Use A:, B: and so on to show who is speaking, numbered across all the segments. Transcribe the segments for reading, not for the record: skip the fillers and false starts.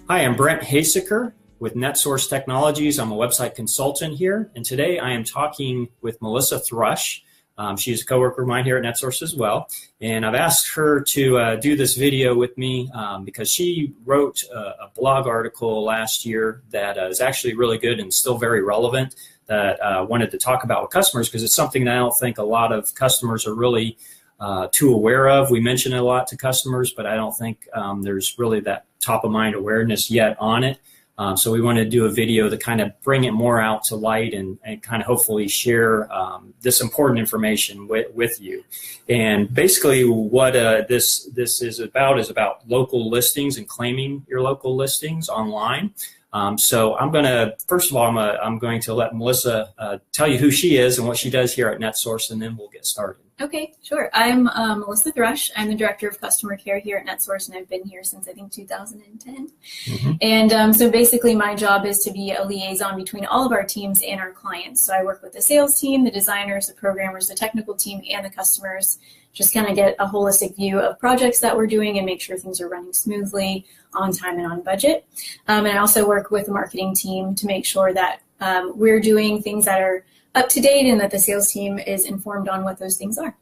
A: Hi, I'm Brent Haseker with NetSource Technologies. I'm a website consultant here, and today I am talking with Melissa Thrush. She's a coworker of mine here at NetSource as well, and I've asked her to do this video with me because she wrote a blog article last year that is actually really good and still very relevant that I wanted to talk about with customers because it's something that I don't think a lot of customers are really too aware of. We mention it a lot to customers, but I don't think there's really that top of mind awareness yet on it. So we want to do a video to kind of bring it more out to light and kind of hopefully share this important information with you. And basically what this is about local listings and claiming your local listings online. So I'm going to, first of all, I'm going to let Melissa tell you who she is and what she does here at NetSource, and then we'll get started.
B: Okay, sure. I'm Melissa Thrush. I'm the Director of Customer Care here at NetSource, and I've been here since, I think, 2010. Mm-hmm. And so basically my job is to be a liaison between all of our teams and our clients. So I work with the sales team, the designers, the programmers, the technical team, and the customers, just kind of get a holistic view of projects that we're doing and make sure things are running smoothly, on time, and on budget. And I also work with the marketing team to make sure that we're doing things that are up to date and that the sales team is informed on what those things are.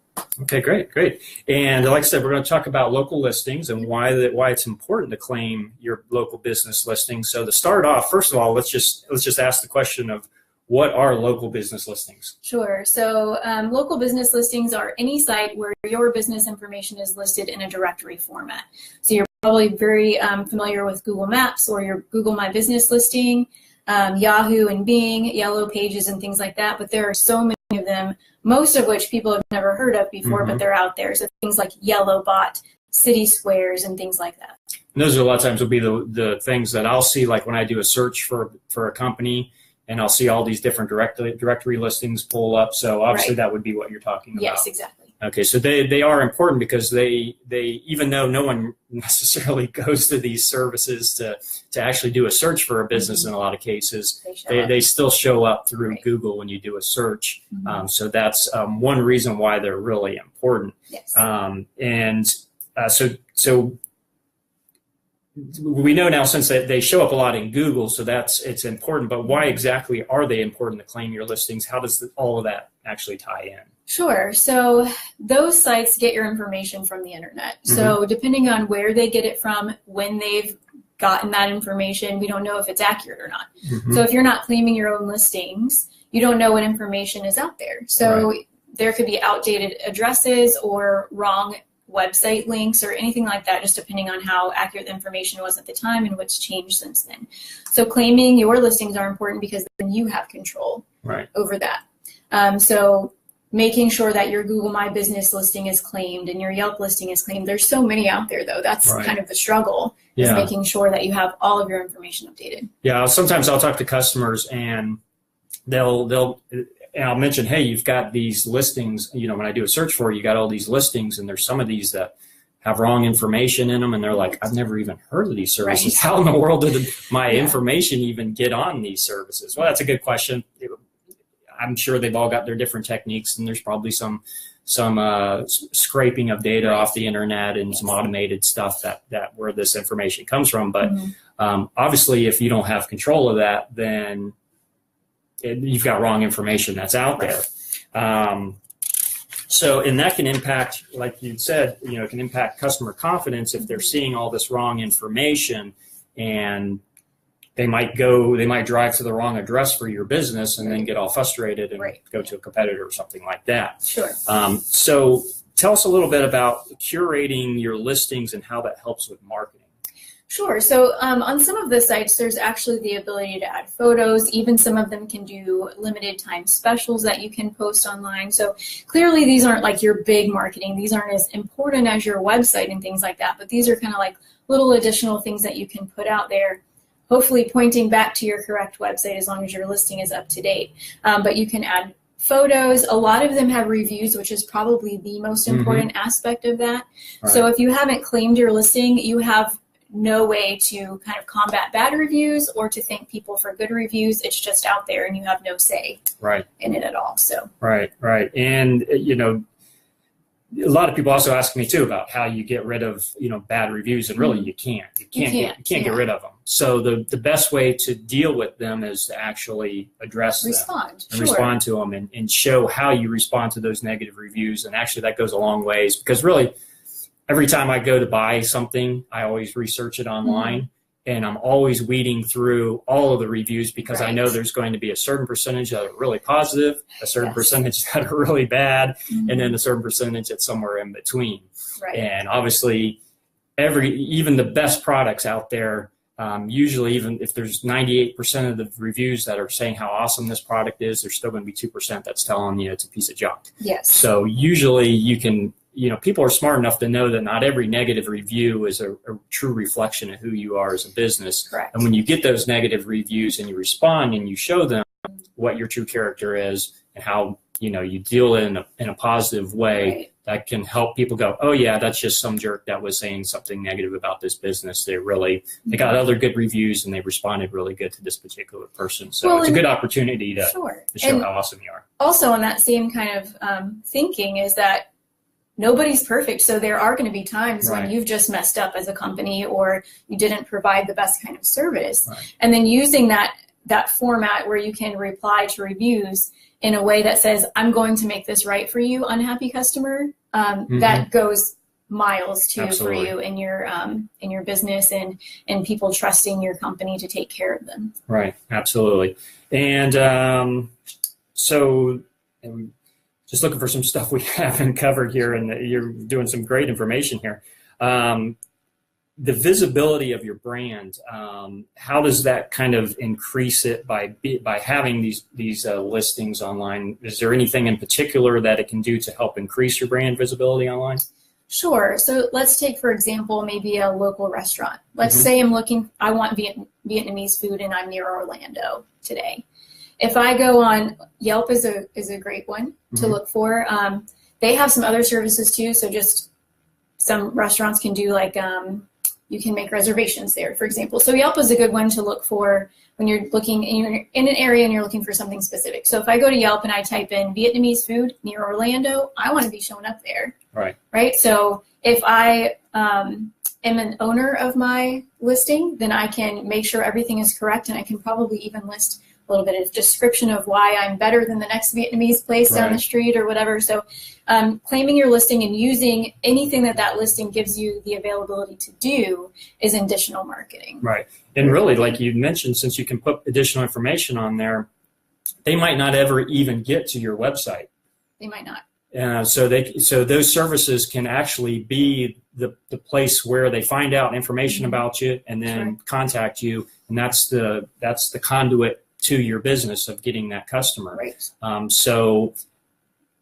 A: Okay, great. And like I said, we're going to talk about local listings and why it's important to claim your local business listings. So to start off, first of all, let's just ask the question of what are local business listings?
B: Sure. So local business listings are any site where your business information is listed in a directory format. So you're probably very familiar with Google Maps or your Google My Business listing, Yahoo and Bing, Yellow Pages, and things like that. But there are so many of them, most of which people have never heard of before, mm-hmm. but they're out there. So things like Yellowbot, City Squares, and things like that.
A: And those are a lot of times will be the things that I'll see, like when I do a search for a company, and I'll see all these different directory listings pull up. So obviously right. That would be what you're talking about.
B: Yes, exactly.
A: Okay, so they are important because they even though no one necessarily goes to these services to actually do a search for a business, mm-hmm. in a lot of cases, they still show up through right. Google when you do a search. Mm-hmm. So that's one reason why they're really important.
B: Yes.
A: So we know now since they show up a lot in Google, so it's important. But why exactly are they important to claim your listings? How does all of that actually tie in?
B: Sure. So those sites get your information from the internet. Mm-hmm. So depending on where they get it from, when they've gotten that information, we don't know if it's accurate or not. Mm-hmm. So if you're not claiming your own listings, you don't know what information is out there. So right. There could be outdated addresses or wrong website links or anything like that, just depending on how accurate the information was at the time and what's changed since then. So claiming your listings are important because then you have control right. over that. So making sure that your Google My Business listing is claimed and your Yelp listing is claimed. There's so many out there, though. That's right. kind of the struggle, is making sure that you have all of your information updated.
A: Yeah, sometimes I'll talk to customers and I'll mention, hey, you've got these listings, when I do a search for you got all these listings, and there's some of these that have wrong information in them, and they're like, I've never even heard of these services. Right. How in the world did my information even get on these services? Well, that's a good question. I'm sure they've all got their different techniques, and there's probably some scraping of data off the internet and some automated stuff that where this information comes from. But obviously, if you don't have control of that, then you've got wrong information that's out there. And that can impact, like you said, it can impact customer confidence if they're seeing all this wrong information, and they might drive to the wrong address for your business and then get all frustrated and go to a competitor or something like that.
B: Sure.
A: So tell us a little bit about curating your listings and how that helps with marketing.
B: Sure. So on some of the sites, there's actually the ability to add photos. Even some of them can do limited time specials that you can post online. So clearly these aren't like your big marketing. These aren't as important as your website and things like that. But these are kind of like little additional things that you can put out there, hopefully pointing back to your correct website as long as your listing is up to date. But you can add photos. A lot of them have reviews, which is probably the most important aspect of that. Right. So if you haven't claimed your listing, you have no way to kind of combat bad reviews or to thank people for good reviews. It's just out there and you have no say in it at all. So
A: right. And a lot of people also ask me too about how you get rid of, bad reviews, and really you can't. You can't get rid of them. So the best way to deal with them is to actually address them and respond to them, and show how you respond to those negative reviews. And actually that goes a long ways, because really every time I go to buy something, I always research it online. And I'm always weeding through all of the reviews, because I know there's going to be a certain percentage that are really positive, a certain percentage that are really bad, and then a certain percentage that's somewhere in between. And obviously, even the best products out there, usually even if there's 98% of the reviews that are saying how awesome this product is, there's still going to be 2% that's telling you it's a piece of junk. So usually you can, people are smart enough to know that not every negative review is a true reflection of who you are as a business. And when you get those negative reviews and you respond and you show them what your true character is and how, you deal in a positive way, that can help people go, oh yeah, that's just some jerk that was saying something negative about this business. They got other good reviews and they responded really good to this particular person. So it's a good opportunity to show how awesome you are.
B: Also, on that same kind of thinking is that nobody's perfect. So there are going to be times when you've just messed up as a company, or you didn't provide the best kind of service. And then using that format where you can reply to reviews in a way that says, I'm going to make this right for you, unhappy customer, that goes miles too for you in your business, and people trusting your company to take care of them.
A: Absolutely. And so just looking for some stuff we haven't covered here, and you're doing some great information here. The visibility of your brand, how does that kind of increase it by having these listings online? Is there anything in particular that it can do to help increase your brand visibility online?
B: Sure. So let's take, for example, maybe a local restaurant. Let's say I want Vietnamese food and I'm near Orlando today. If I go on, Yelp is a great one to look for. They have some other services too. So just some restaurants can do you can make reservations there, for example. So Yelp is a good one to look for when you're looking in an area and you're looking for something specific. So if I go to Yelp and I type in Vietnamese food near Orlando, I want to be showing up there. Right. So if I am an owner of my listing, then I can make sure everything is correct, and I can probably even list a little bit of description of why I'm better than the next Vietnamese place down the street or whatever. So claiming your listing and using anything that listing gives you the availability to do is additional marketing.
A: And really, like you mentioned, since you can put additional information on there, they might not ever even get to your website.
B: They might not.
A: So those services can actually be the place where they find out information about you and then contact you, and that's the conduit to your business of getting that customer. So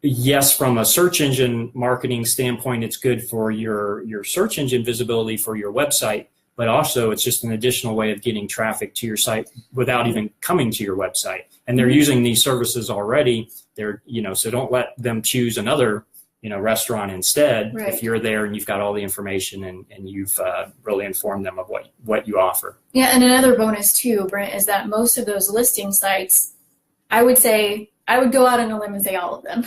A: yes, from a search engine marketing standpoint, it's good for your search engine visibility for your website, but also it's just an additional way of getting traffic to your site without even coming to your website. And they're using these services already. So don't let them choose another restaurant instead. If you're there and you've got all the information and you've really informed them of what you offer. Yeah,
B: and another bonus too, Brent, is that most of those listing sites, I would go out on a limb and say all of them,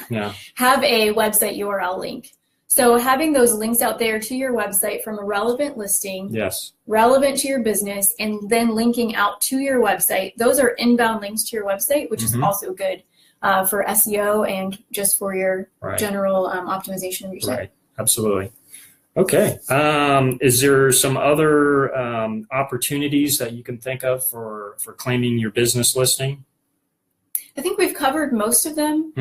B: have a website URL link. So having those links out there to your website from a relevant listing, relevant to your business, and then linking out to your website, those are inbound links to your website, which is also good for SEO and just for your general optimization of your site.
A: Absolutely. Okay. Is there some other opportunities that you can think of for claiming your business listing?
B: I think we've covered most of them.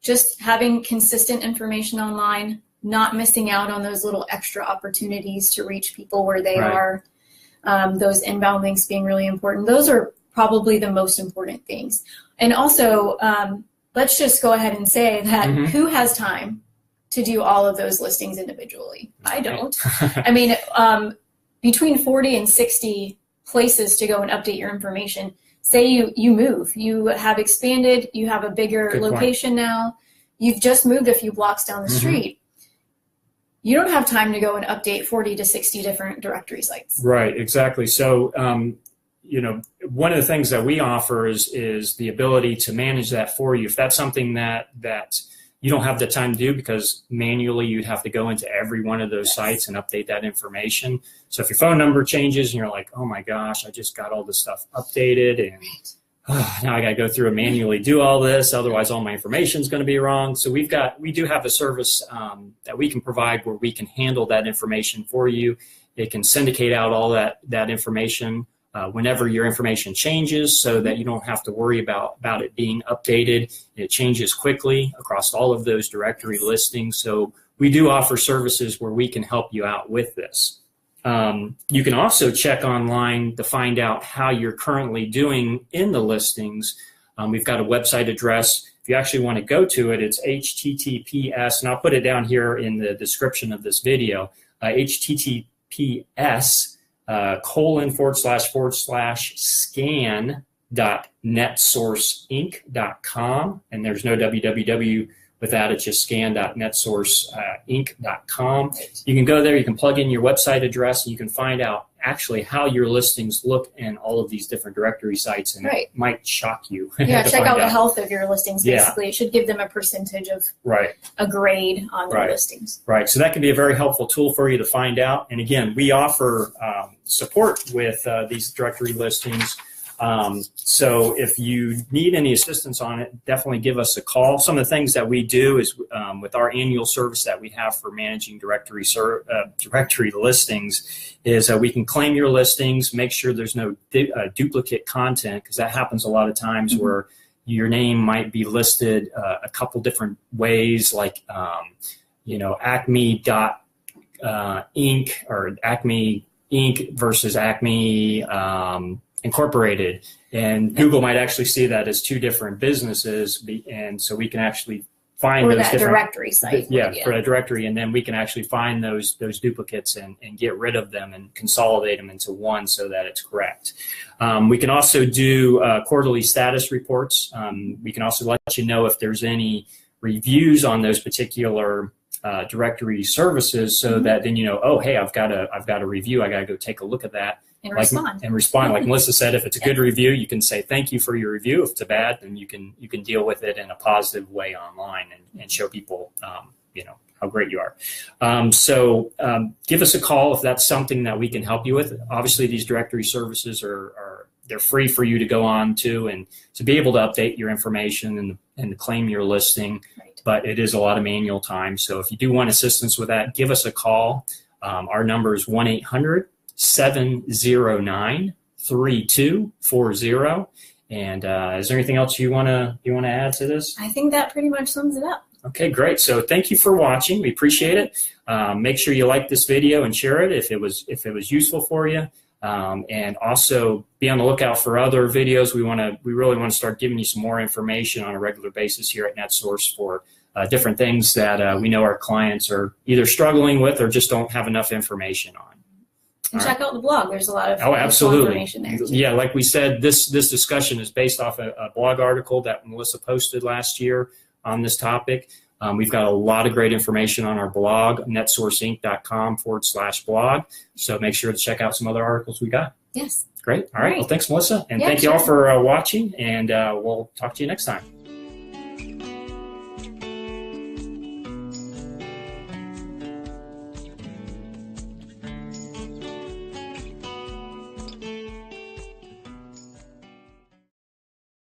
B: Just having consistent information online, not missing out on those little extra opportunities to reach people where they are. Those inbound links being really important. Those are probably the most important things. And also, let's just go ahead and say that who has time to do all of those listings individually? I don't. I mean, between 40 and 60 places to go and update your information. Say you move, you have expanded, you have a bigger location now, you've just moved a few blocks down the street. You don't have time to go and update 40 to 60 different directory sites. Right,
A: exactly. So, one of the things that we offer is the ability to manage that for you. If that's something that you don't have the time to do, because manually you'd have to go into every one of those sites and update that information. So if your phone number changes and you're like, oh my gosh, I just got all this stuff updated, and now I got to go through and manually do all this, otherwise all my information is going to be wrong. So we do have a service that we can provide where we can handle that information for you. It can syndicate out all that information whenever your information changes, so that you don't have to worry about it being updated. It changes quickly across all of those directory listings. So we do offer services where we can help you out with this. You can also check online to find out how you're currently doing in the listings. We've got a website address. If you actually want to go to it, it's https, and I'll put it down here in the description of this video, https //scan.netsourceinc.com, and there's no www with that. It's just scan.netsourceinc.com. You can go there, you can plug in your website address, and you can find out actually how your listings look in all of these different directory sites, and it might shock you.
B: Yeah, check out the health of your listings, basically. It should give them a percentage of a grade on their listings. Right,
A: so that can be a very helpful tool for you to find out. And again, we offer support with these directory listings. So if you need any assistance on it, definitely give us a call. Some of the things that we do is with our annual service that we have for managing directory listings is we can claim your listings, make sure there's no duplicate content, because that happens a lot of times where your name might be listed a couple different ways, like Acme Inc. or Acme Inc. versus Acme Incorporated, and Google might actually see that as two different businesses, and so we can actually find those different
B: directory site.
A: For a directory, and then we can actually find those duplicates and get rid of them and consolidate them into one so that it's correct. We can also do quarterly status reports. We can also let you know if there's any reviews on those particular directory services, so that then oh, hey, I've got a review. I got to go take a look at that.
B: And respond.
A: Like Melissa said, if it's a good review, you can say thank you for your review. If it's a bad, then you can deal with it in a positive way online and show people how great you are. So give us a call if that's something that we can help you with. Obviously, these directory services they're free for you to go on to and to be able to update your information and to claim your listing. But it is a lot of manual time. So if you do want assistance with that, give us a call. Our number is 1-800-709-3240. And is there anything else you want to add to this?
B: I think that pretty much sums it up.
A: Okay, great. So thank you for watching. We appreciate it. Make sure you like this video and share it if it was useful for you. And also be on the lookout for other videos. We really want to start giving you some more information on a regular basis here at NetSource for different things that we know our clients are either struggling with or just don't have enough information on.
B: And check out the blog. There's a lot of information there too.
A: Yeah, like we said, this discussion is based off a blog article that Melissa posted last year on this topic. We've got a lot of great information on our blog, netsourceinc.com/blog. So make sure to check out some other articles we got.
B: Yes.
A: Great. All right. Well, thanks, Melissa. And thank you all for watching, and we'll talk to you next time.